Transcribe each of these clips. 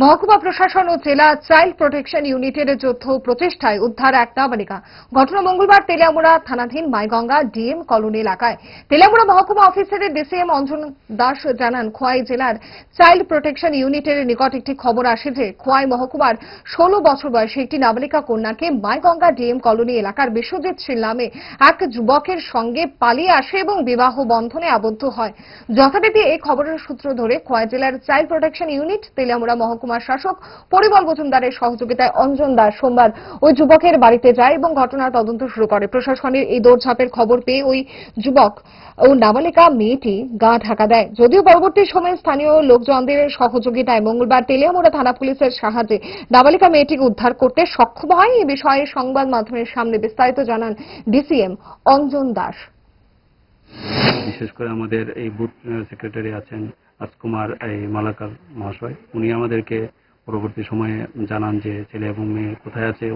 মহকুমা প্রশাসন ও জেলা চাইল্ড প্রোটেকশন ইউনিটের যৌথ প্রচেষ্টায় উদ্ধার এক নাবালিকা। ঘটনা মঙ্গলবার তেলিয়ামুড়া থানাধীন মাইগঙ্গা ডিএম কলোনি এলাকায়। তেলিয়ামুড়া মহকুমা অফিসের ডিসিএম অঞ্জন দাস জানান, খোয়াই জেলার চাইল্ড প্রোটেকশন ইউনিটের নিকট একটি খবর আসে যে খোয়াই মহকুমার 16 বছর বয়সী একটি নাবালিকা কন্যাকে মাইগঙ্গা ডিএম কলোনি এলাকার বিশ্বজিৎ শীল নামে এক যুবকের সঙ্গে পালিয়ে আসে এবং বিবাহ বন্ধনে আবদ্ধ হয়। যথারীতি এই খবরের সূত্র ধরে খোয়াই জেলার চাইল্ড প্রোটেকশন ইউনিট তেলিয়ামুড়া মহকুমার শাসক পরিমল মজুমদারের সহযোগিতায় অঞ্জন দাস সোমবার ওই যুবকের বাড়িতে যায় এবং ঘটনার তদন্ত শুরু করে। প্রশাসনের এই দৌড়ঝাঁপের খবর পেয়ে ওই যুবক ও নাবালিকা মেয়েটি গা ঢাকা দেয়। যদিও পরবর্তী সময়ে স্থানীয় লোকজনদের সহযোগিতায় মঙ্গলবার তেলিয়ামুড়া থানা পুলিশের সাহায্যে নাবালিকা মেয়েটিকে উদ্ধার করতে সক্ষম হয়। এই বিষয়ে সংবাদ মাধ্যমের সামনে বিস্তারিত জানান ডিসিএম অঞ্জন দাস। বিশেষ করে আমাদের এই বুথ সেক্রেটারি আছেন রাজকুমার মালাকার মহাশয়, উনি আমাদেরকে পরবর্তী সময়ে জানান যে ছেলে এবং মেয়ে কোথায় আছে,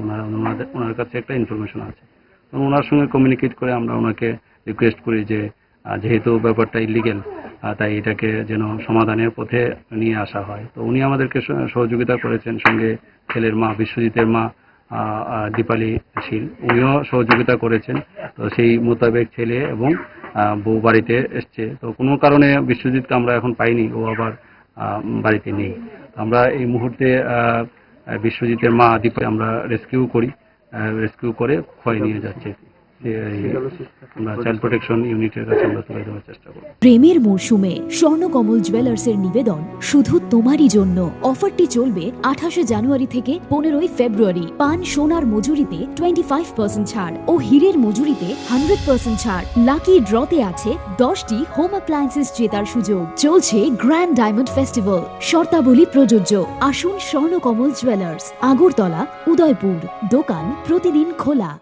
ওনার কাছে একটা ইনফরমেশন আছে। ওনার সঙ্গে কমিউনিকেট করে আমরা ওনাকে রিকোয়েস্ট করি যে যেহেতু ব্যাপারটা ইলিগেল, তাই এটাকে যেন সমাধানের পথে নিয়ে আসা হয়। তো উনি আমাদেরকে সহযোগিতা করেছেন, সঙ্গে ছেলের মা বিশ্বজিতের মা দীপালি শীল, উনিও সহযোগিতা করেছেন। তো সেই মোতাবেক ছেলে এবং বউ বাড়িতে এসছে। তো কোনো কারণে বিশ্বজিৎকে আমরা এখন পাইনি, ও আবার বাড়িতে নেই। আমরা এই মুহূর্তে বিশ্বজিতের মা দীপালি আমরা রেস্কিউ করে খোয়াই নিয়ে যাচ্ছে। আমরা চাইল্ড প্রোটেকশন ইউনিটের কাছে আমরা তুলে দেওয়ার চেষ্টা করব। প্রেমের মরশুমে স্বর্ণকমল জুয়েলার্সের নিবেদন শুধু তোমারই জন্য। অফারটি চলবে 28 জানুয়ারি থেকে 15 ফেব্রুয়ারি। পান সোনার মজুরিতে 25% ছাড় ও হীরের মজুরিতে 100% ছাড়। লাকি ড্রতে আছে 10টি হোম অ্যাপ্লায়েন্সেস জেতার সুযোগ। চলছে গ্র্যান্ড ডায়মন্ড ফেস্টিভ্যাল। শর্তাবলী প্রযোজ্য। আসুন স্বর্ণকমল জুয়েলার্স, আগরতলা, উদয়পুর। দোকান প্রতিদিন খোলা।